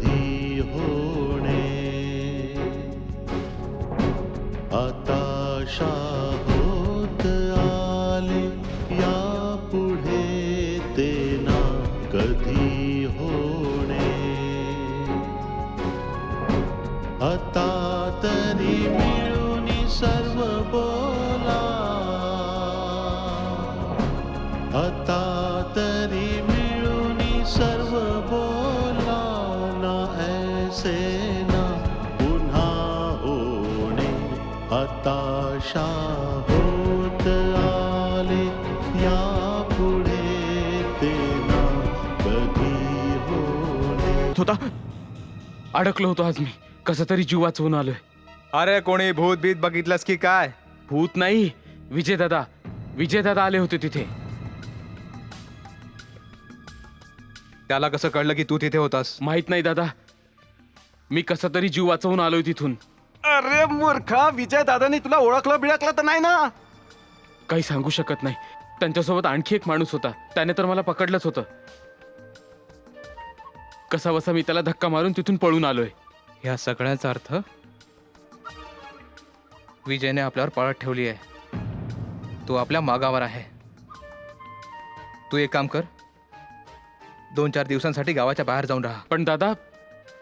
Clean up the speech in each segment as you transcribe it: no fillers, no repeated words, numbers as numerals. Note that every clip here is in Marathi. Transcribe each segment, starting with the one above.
कधी होणे. आता होत आले या पुढे ते ना कधी होणे. आता तरी मिळून सर्व बोला. आता तरी मिळून सर्व बोला ना ऐसे ना पुन्हा होणे. हताशा होत आले या पुढे ते ना कधी होणे. होता अडकलो होतो आज मी. कसं तरी जीव वाचवून आलोय. अरे कोणी भूत बीत बघितलंस की काय? भूत नाही, विजयदादा आले होते तिथे. त्याला कसं कळलं की तू तिथे होतास? माहित नाही दादा, मी कसा तरी जीव वाचवून आलोय तिथून. अरे मूर्खा, विजय दादानी तुला ओळखलं बिळखलं तर नाही ना? काही सांगू शकत नाही. त्यांच्यासोबत आणखी एक माणूस होता, त्याने तर मला पकडलंच होतं. कसा बसा मी त्याला धक्का मारून तिथून पळून आलोय. या सगळ्याचा अर्थ विजयने आपल्यावर पळत ठेवली आहे. तो आपल्या मागावर आहे. तू एक काम कर, 2-4 दिवसांसाठी गावाच्या बाहेर जाऊन राहा. पण दादा,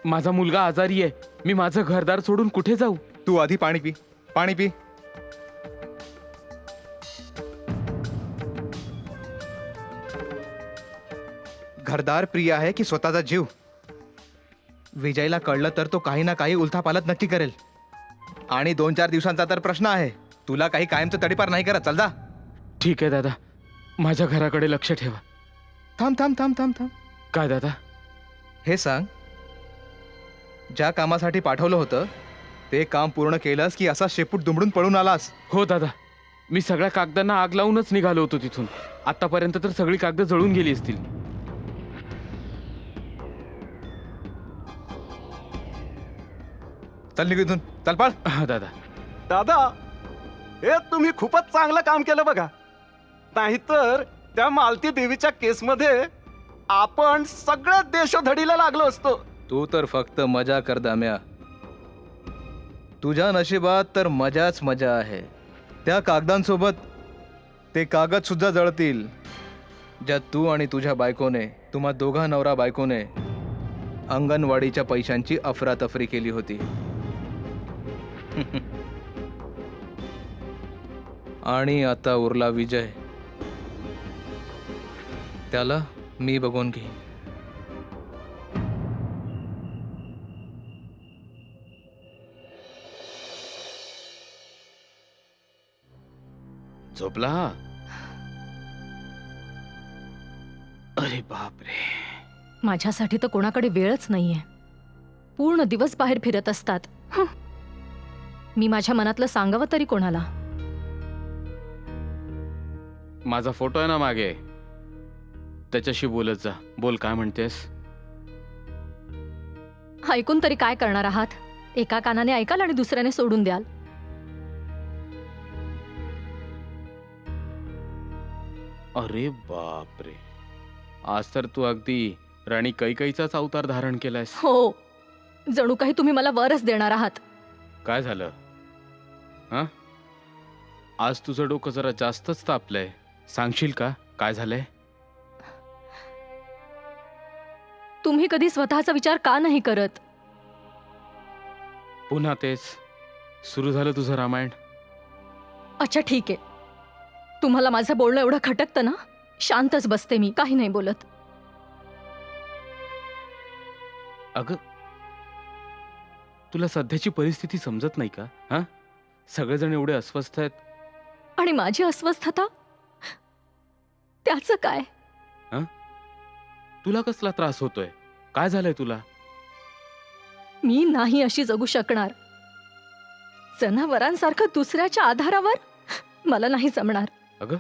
माझा मुलगा आजारी आहे. मी माझं घरदार सोडून कुठे जाऊ? तू आधी पाणी पी, पाणी पी. घरदार प्रिय आहे की स्वतःचा जीव? विजयला कळलं तर तो काही ना काही उलथापालथ नक्की करेल. आणि 2-4 दिवसांचा तर प्रश्न आहे. तुला काही कायमचं तडीपार नाही करत. चल जा. ठीक आहे दादा, माझ्या घराकडे लक्ष ठेवा. थांब थांब थांब थांब थांब. काय दादा? हे सांग, ज्या कामासाठी पाठवलं होतं ते काम पूर्ण केलंस की असा शेपूट दुमडून पळून आलास? हो दादा, मी सगळ्या कागदांना आग लावूनच निघालो होतो तिथून. आतापर्यंत तर सगळी कागद जळून गेली असतील. चल निघ इथून, चल पळ. हा दादा. दादा, हे तुम्ही खूपच चांगलं काम केलं बघा. नाहीतर त्या मालती देवीच्या केसमध्ये आपण सगळ्या देशोधडीला लागलो असतो. तू तर फक्त मजा कर दाम्या. तुझ्या नशिबात तर मजाच मजा आहे. त्या कागदांसोबत ते कागद सुद्धा जळतील ज्यात तू आणि तुझ्या बायकोने, तुम्हा दोघा नवरा बायकोने अंगणवाडीच्या पैशांची अफरातफरी केली होती. आणि आता उरला विजय. त्याला मी बघून घेईन. झोपला? अरे बापरे. माझ्यासाठी तर कोणाकडे वेळच नाहीये. पूर्ण दिवस बाहेर फिरत असतात. मी माझ्या मनातलं सांगावं तरी कोणाला? माझा फोटो आहे ना मागे, त्याच्याशी बोलत जा. बोल, काय म्हणतेस? ऐकून तरी काय करणार आहात? एका कानाने ऐकाल आणि दुसऱ्याने सोडून द्याल. अरे बापरे, आज तर तू अगदी राणी कैकेयीचाच अवतार धारण केलायस. हो, जणू काही तुम्ही मला वरच देणार आहात. काय झालं? हा, आज तुझं डोकं जरा जास्तच तापलंय. सांगशील का काय झालंय? तुम्ही कधी स्वतःचा विचार का नाही करत? पुन्हा तेच सुरू झालं तुझं रामायण. अच्छा ठीक आहे, तुम्हाला माझं बोलणं एवढं खटकतं ना, शांतच बसते मी, काही नाही बोलत. अगं, तुला सध्याची परिस्थिती समजत नाही का? हा, सगळेजण एवढे अस्वस्थ आहेत. आणि माझी अस्वस्थता, त्याचं काय? तुला कसला त्रास होतोय? काय झालंय तुला? मी नाही अशी जगू शकणार. जनावरांसारखं दुसऱ्याच्या आधारावर मला नाही जमणार. अगं,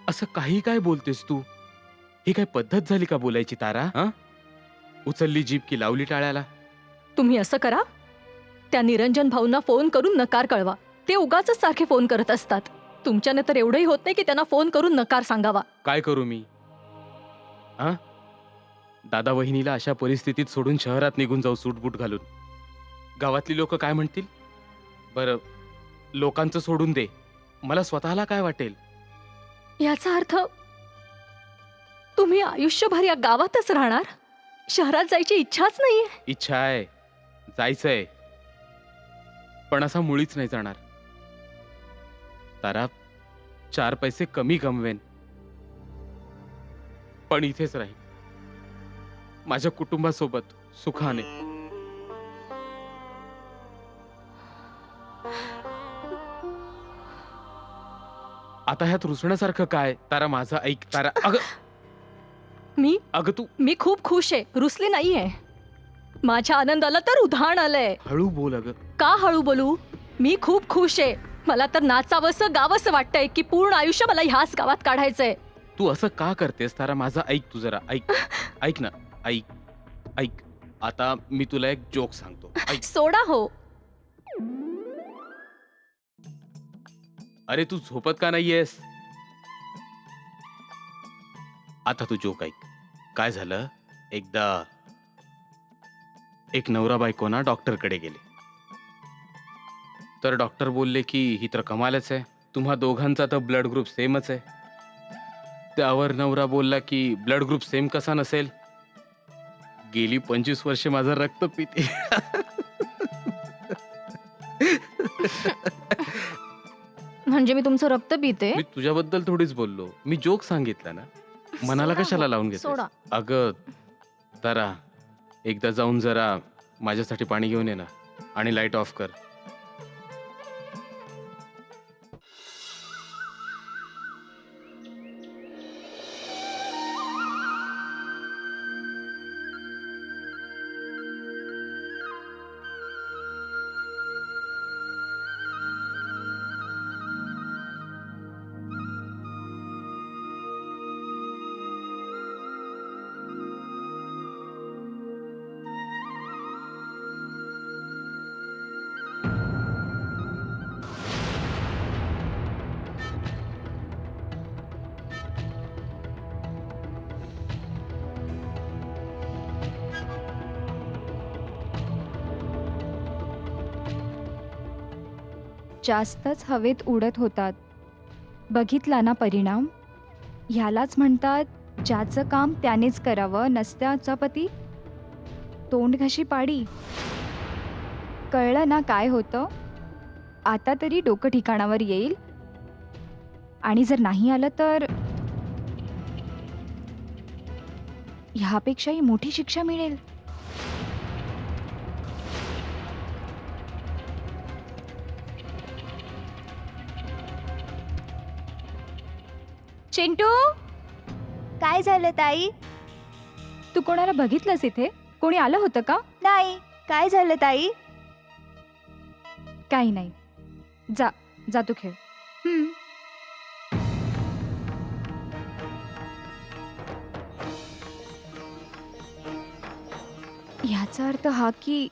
असं काही काय बोलतेस तू? ही काय पद्धत झाली का बोलायची तारा? हा, उचलली जीभ की लावली टाळ्याला? तुम्ही असं करा, त्या निरंजन भाऊंना फोन करून नकार कळवा. ते उगाच सारखे फोन करत असतात. तुमच्याने तर एवढंही होत नाही की त्यांना फोन करून नकार सांगावा. काय करू मी? हा, दादा वहिनीला अशा परिस्थितीत सोडून शहरात निघून जाऊ सूटबूट घालून. गावातली लोक काय म्हणतील? बरं, लोकांचं सोडून दे, मला स्वतःला काय वाटेल? याचा अर्थ तुम्ही आयुष्यभर या गावातच राहणार? शहरात जायची इच्छाच नाहीये? इच्छा आहे, जायचंय, पण असा मुळीच नाही जाणार. तारा, 4 पैसे कमी कमवेन, पण इथेच राहील, माझ्या कुटुंबासोबत सुखाने. आता ह्यात रुसण्यासारखं काय? तारा, माझं ऐक. तारा, अगं तू मी खूप खुश आहे, रुसली नाहीये. माझ्या आनंदाला तर उधाण आलंय. हळू बोल अगं. का हळू बोलू? मी खूप खुश आहे. मला तर नाचावंसं गावंसं वाटतंय की पूर्ण आयुष्य मला ह्याच गावात काढायचंय. तू असं का करतेस तारा? माझं ऐक तू जरा. ऐक, ऐक ना, ऐक, ऐक. आता मी तुला एक जोक सांगतो, ऐक. सोडा हो. अरे तू झोपत का नाहीयेस? आता तू जोक ऐक. काय झालं, एकदा एक नवरा बायको ना डॉक्टरकडे गेले. तर डॉक्टर बोलले की ही तर कमालच आहे, तुम्हा दोघांचा तर ब्लड ग्रुप सेमच आहे. त्यावर नवरा बोलला की ब्लड ग्रुप सेम कसा नसेल, गेली 25 वर्षे माझं रक्त पिते. म्हणजे मी तुमचं रक्त पिते? मी तुझ्याबद्दल थोडीच बोललो, मी जोक सांगितला ना, मनाला सोडा कशाला हो, लावून घेतोस? सोडा. अगं तारा, एकदा जाऊन जरा माझ्यासाठी पाणी घेऊन ये ना, आणि लाईट ऑफ कर. जास्तच हवेत उडत होतात. बघितला ना परिणाम? ह्यालाच म्हणतात ज्याचं काम त्यानेच करावं, नसत्याचा पती तोंड घशी पाडी. कळलं ना काय होतं? आता तरी डोकं ठिकाणावर येईल, आणि जर नाही आलं तर ह्यापेक्षाही मोठी शिक्षा मिळेल. चिंटू, काय झालं ताई? तू कोणाला बघितलंस इथे? कोणी आलं होतं का? नाही, काय झालं ताई? काही नाही, जा जा तू खेळ. ह्याचा अर्थ हा की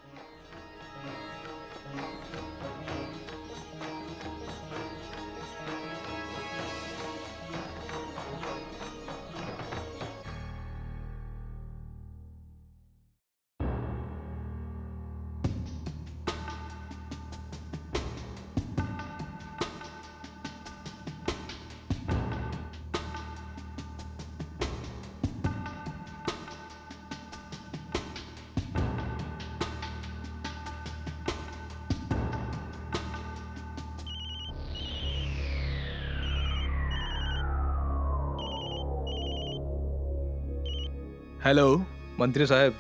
हॅलो. मंत्री साहेब,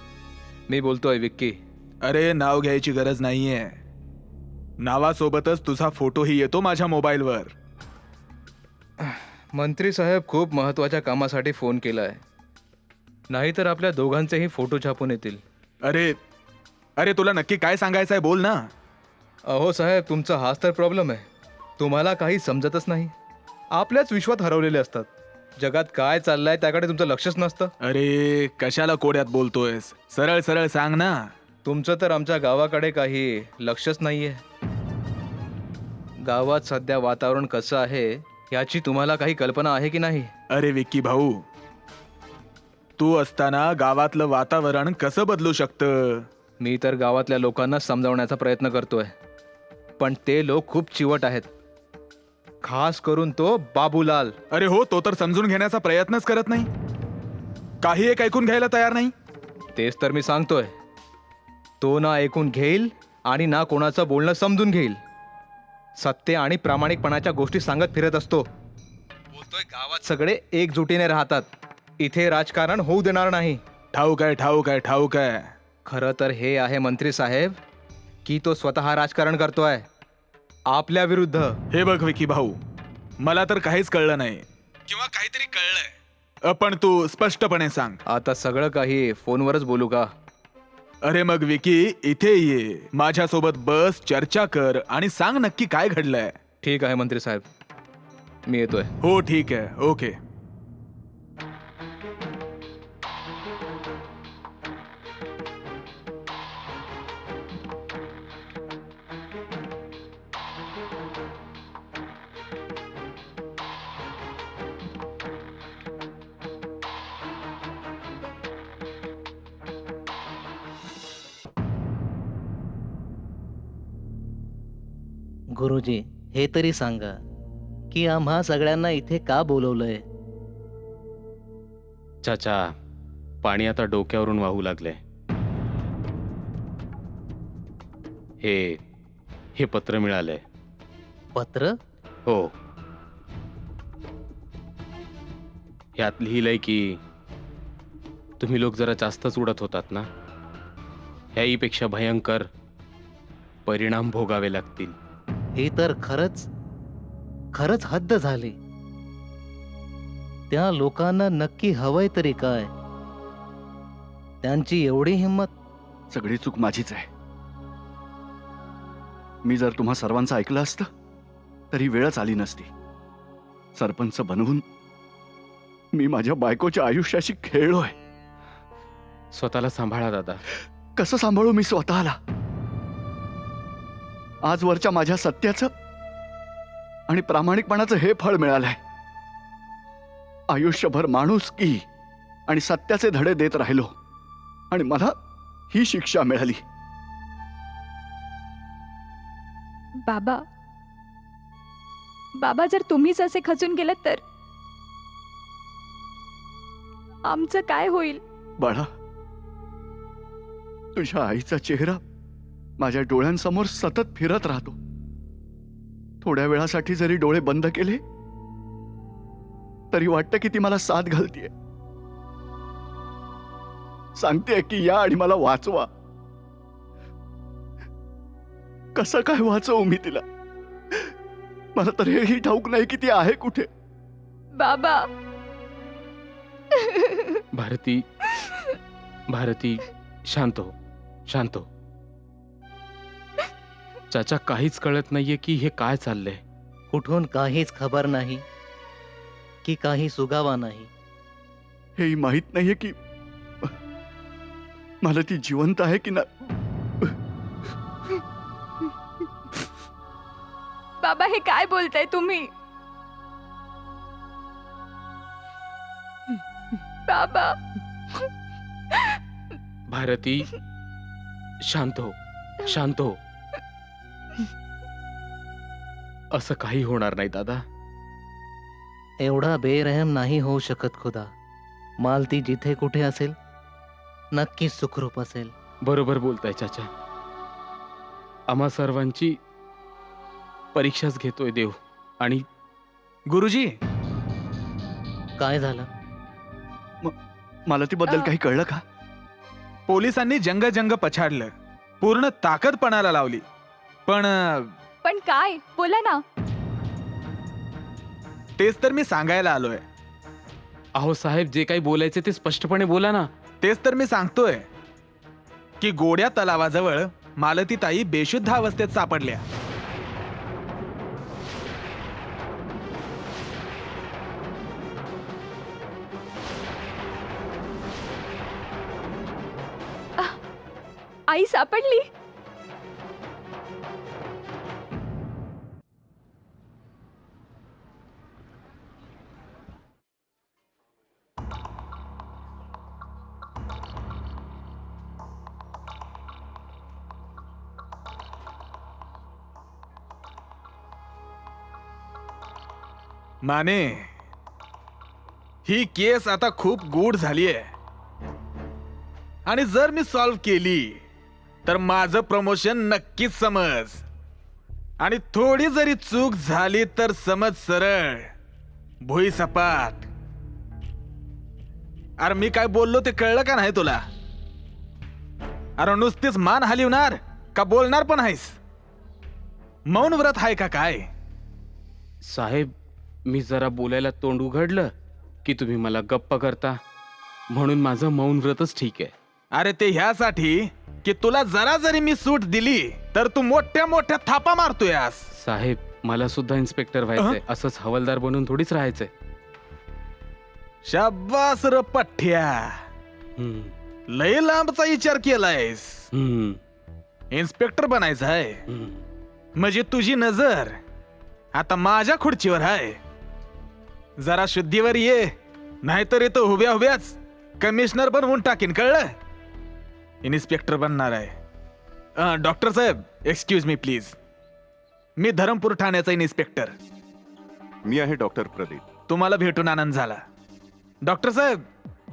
मी बोलतोय विक्की. अरे नाव घ्यायची गरज नाहीये, नावासोबतच तुझा फोटोही येतो माझ्या मोबाईलवर. मंत्री साहेब, खूप महत्वाच्या कामासाठी फोन केलाय, नाहीतर आपल्या दोघांचेही फोटो छापून येतील. अरे अरे तुला नक्की काय सांगायचं आहे, बोल ना. अहो साहेब, तुमचा हाच तर प्रॉब्लेम आहे, तुम्हाला काही समजतच नाही. आपल्याच विश्वात हरवलेले असतात, जगात काय चाललंय त्याकडे तुमचं लक्षच नसतं. अरे कशाला कोड्यात बोलतोयस, सरळ सरळ सांग ना. तुमचं तर आमच्या गावाकडे काही लक्षच नाहीये. गावात सध्या वातावरण कसं आहे याची तुम्हाला काही कल्पना आहे की नाही? अरे विक्की भाऊ, तू असताना गावातलं वातावरण कसं बदलू शकतं? मी तर गावातल्या लोकांना समजावण्याचा प्रयत्न करतोय, पण ते लोक खूप चिवट आहेत. खास करून तो बाबूलाल. अरे हो, तो तर समजून घेण्याचा प्रयत्नच करत नाही. काही एक ऐकून घ्यायला तयार नाही. तेच तर मी सांगतोय. तो ना ऐकून घेईल आणि ना कोणाचं बोलणं समजून घेईल. सत्य आणि प्रामाणिकपणाच्या गोष्टी सांगत फिरत असतो. बोलतोय गावात सगळे एकजुटीने राहतात. इथे राजकारण होऊ देणार नाही. ठाऊक आहे, ठाऊक आहे, ठाऊक आहे. खरं तर हे आहे मंत्री साहेब, की तो स्वतः राजकारण करतोय आपल्या विरुद्ध. हे बघ विकी भाऊ, मला तर काहीच कळलं नाही किंवा काहीतरी कळलंय, पण तू स्पष्टपणे सांग. आता सगळं काही फोनवरच बोलू का? अरे मग विकी, इथे ये, माझ्यासोबत बस, चर्चा कर आणि सांग नक्की काय घडलंय. ठीक आहे मंत्री साहेब, मी येतोय. हो ठीक आहे, ओके. गुरुजी, हे तरी सांगा की आम्हा सगळ्यांना इथे का बोलवलंय? चाचा, पाणी आता डोक्यावरून वाहू लागले. हे पत्र मिळालंय. पत्र? हो, ह्यात लिहिलंय की तुम्ही लोक जरा जास्तच उडत होतात ना, ह्याहीपेक्षा भयंकर परिणाम भोगावे लागतील. हे तर खरंच खरंच हद्द झाली. त्या लोकांना नक्की हवंय तरी काय? त्यांची एवढी हिंमत? सगळी चूक माझीच आहे. मी जर तुम्हा सर्वांचं ऐकलं असतं तरी वेळच आली नसती. सरपंच बनवून मी माझ्या बायकोच्या आयुष्याशी खेळलोय. स्वतःला सांभाळा दादा. कसं सांभाळू मी स्वतःला? आजवरच्या माझ्या सत्याचं आणि प्रामाणिकपणाचं हे फळ मिळालंय. आयुष्यभर माणुसकी आणि सत्याचे धडे देत राहिलो आणि मला ही शिक्षा मिळाली. बाबा, बाबा, जर तुम्हीच असे खचून गेलात तर आमचं काय होईल? बाळा, तुझ्या आईचा चेहरा माझ्या डोळ्यांसमोर सतत फिरत राहतो. थोड्या वेळासाठी जरी डोळे बंद केले तरी वाटतं की ती मला साथ घालतीये, सांगतेय की या आणि मला वाचवा. कसं काय वाचवू मी तिला? मला तर हेही ठाऊक नाही की ती आहे कुठे. बाबा, भारती, भारती, शांत हो, शांत हो. चाचा, काहीच कळत नाहीये की हे काय चाललंय. कुठून काहीच खबर नाही की काही सुगावा नाही. हेही माहित नाहीये की मला ती जिवंत आहे की ना. बाबा, हे काय बोलताय तुम्ही? बाबा, भारती, शांत हो, शांत हो. असं काही होणार नाही दादा. एवढा बेरहम नाही होऊ शकत खुदा. मालती जिथे कुठे असेल नक्कीच सुखरूप असेल. बरोबर बोलताय चाचा. आम्हा सर्वांची परीक्षाच घेतोय देव. आणि गुरुजी, काय झालं? मला ती बद्दल काही कळलं का? पोलिसांनी जंग पछाडलं, पूर्ण ताकद पणाला लावली, पण पण काय? बोला ना. तेच तर मी सांगायला आलोय. अहो साहेब, जे काही बोलायचे ते स्पष्टपणे बोला ना. तेच तर मी सांगतोय की गोड्या तलावाजवळ मालतीताई बेशुद्ध अवस्थेत सापडल्या. आई सापडली? माने, ही केस आता खूप गूढ झालीये आणि जर मी सॉल्व्ह केली तर माझं प्रमोशन नक्कीच समज. आणि थोडी जरी चूक झाली तर समज सरळ भुई सपाट. अरे मी काय बोललो ते कळलं का नाही तुला? अरे नुसतीच मान हलवणार का बोलणार पण आहेस? मौन व्रत आहे का काय? साहेब, मी जरा बोलायला तोंड उघडलं की तुम्ही मला गप्प करता, म्हणून माझं मौन व्रतच ठीक आहे. अरे ते ह्यासाठी की तुला जरा जरी मी सूट दिली तर तू मोठ्या मोठ्या थापा मारतोयास. साहेब, मला सुद्धा इन्स्पेक्टर व्हायचंय, असंच हवालदार बनून थोडीच राहायचंय. शाबास र पठ्ठ्या, हम्म, लय लांबचा विचार केलायस. हम्म, इन्स्पेक्टर बनायचं आहे हम्म. म्हणजे तुझी नजर आता माझ्या खुर्चीवर आहे. जरा शुद्धीवर ये, नाहीतर येतो उभ्या उभ्याच कमिशनर बनवून टाकीन, कळलं? इन्स्पेक्टर बनणार आहे. डॉक्टर साहेब, एक्सक्यूज मी प्लीज. मी धरमपूर ठाण्याचा इन्स्पेक्टर. मी आहे डॉक्टर प्रदीप. तुम्हाला भेटून आनंद झाला. डॉक्टर साहेब,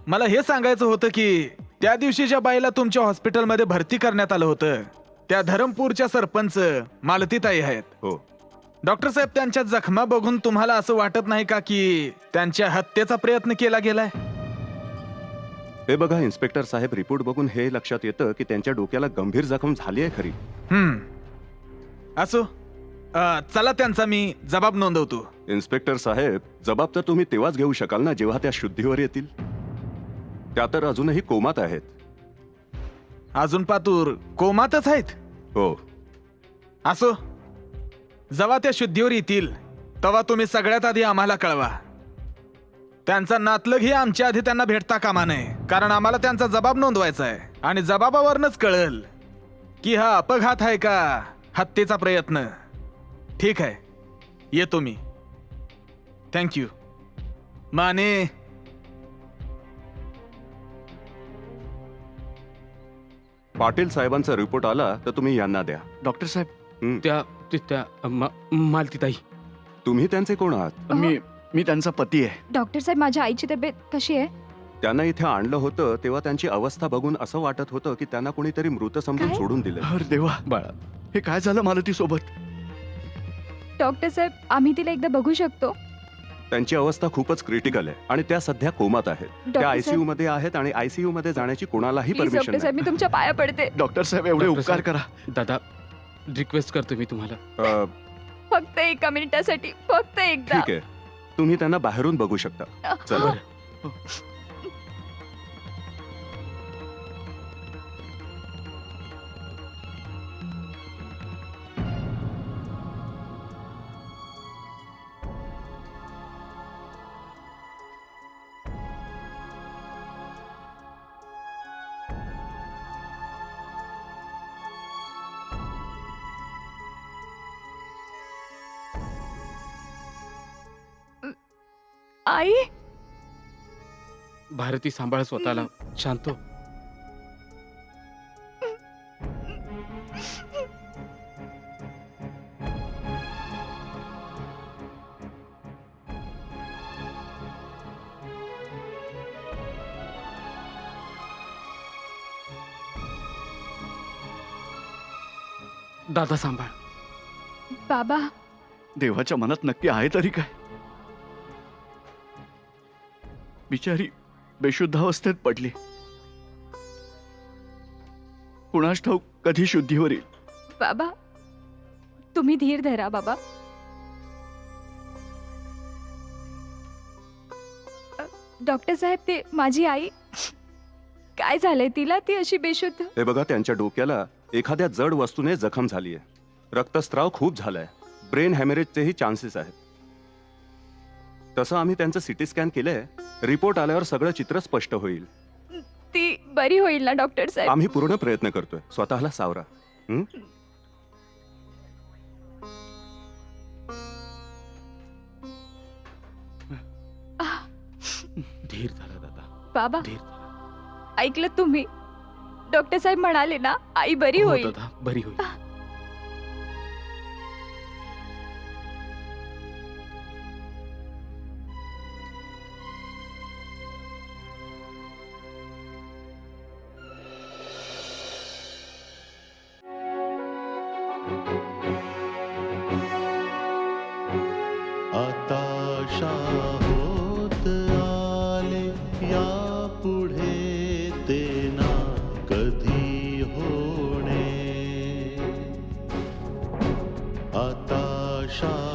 मला हे सांगायचं होतं की त्या दिवशी ज्या बाईला तुमच्या हॉस्पिटलमध्ये भरती करण्यात आलं होतं त्या धरमपूरच्या सरपंच मालतीताई आहेत. हो. डॉक्टर साहेब, त्यांच्या जखमा बघून तुम्हाला असं वाटत नाही का की त्यांच्या हत्येचा प्रयत्न केला गेलाय? हे बघा इन्स्पेक्टर साहेब, रिपोर्ट बघून हे लक्षात येतं की त्यांच्या डोक्याला गंभीर जखम झाली आहे खरी. असो, चला त्यांचा मी जबाब नोंदवतो. इन्स्पेक्टर साहेब, जबाब तर तुम्ही तेव्हाच घेऊ शकाल ना जेव्हा त्या शुद्धीवर येतील. त्या तर अजूनही कोमात आहेत. अजून पातूर कोमातच आहेत? हो. असो, जेव्हा त्या शुद्धीवर येतील तेव्हा तुम्ही सगळ्यात आधी आम्हाला कळवा. त्यांचा नातलगही आमच्या आधी त्यांना भेटता कामा नये, कारण आम्हाला त्यांचा जबाब नोंदवायचा आहे आणि जबाबावरनच कळेल की हा अपघात आहे का हत्येचा प्रयत्न. ठीक आहे, येतो मी. थँक्यू. माने, पाटील साहेबांचा रिपोर्ट आला तर तुम्ही यांना द्या. डॉक्टर साहेब, त्या मालतीताई, तुम्ही त्यांचे कोण आहात? मी त्यांचा पती आहे. डॉक्टर साहेब, माझ्या आईची तब्येत कशी आहे? त्यांना इथे आणलं होतं तेव्हा त्यांची अवस्था बघून असं वाटत होतं की त्यांना कोणीतरी मृत समजून काय? सोडून दिलं. अरे देवा, बाळा, हे काय झालं मालती सोबत? डॉक्टर साहेब, आम्ही तिला एकदा बघू शकतो? त्यांची अवस्था खूपच क्रिटिकल आहे आणि त्या सध्या कोमात आहेत. त्या डॉक्टर आयसीयू साहेब, मध्ये आहेत आणि आयसीयू मध्ये जाण्याची कोणालाही प्लीज परमिशन डॉक्टर साहेब, नाही. मी तुमच्या पाया पडते. डॉक्टर साहेब, एवढे डॉक्टर उपकार साहेब. करा. दादा, रिक्वेस्ट करतो मी तुम्हाला. फक्त एका मिनिटासाठी, फक्त एकदा. ठीक आहे, तुम्ही त्यांना बाहेरून बघू शकता. चला. आई, भारती, सांभाळ स्वतःला. शांत हो. दादा, सांभाळ. बाबा, देवाच्या मनात नक्की आहे तरी काय? बिचारी बेशुद्धावस्थेत पडली. कुणास ठाऊक कधी शुद्धीवर येईल. बाबा, तुम्ही धीर धरा बाबा. डॉक्टर साहेब, ते माझी आई, काय झालंय तिला? ती अशी बेशुद्ध. हे बघा, त्यांच्या डोक्याला एखाद्या जड वस्तूने जखम झाली आहे. रक्तस्राव खूप झालाय. ब्रेन हॅमरेजचेही चान्सेस आहेत. तसं आम्ही त्यांचं सिटी स्कॅन केलंय. रिपोर्ट आल्यावर सगळं चित्र स्पष्ट होईल. ती बरी होईल ना डॉक्टर साहेब? आम्ही पूर्ण प्रयत्न करतोय. स्वतःला सावरा. धीर धरा दादा, बाबा, धीर धरा. ऐकलं तुम्ही? डॉक्टर साहेब म्हणाले ना, आई बरी हो होईल. दादा, बरी होईल. आताशा होत आले या पुढे ते ना कधी होणे आताशा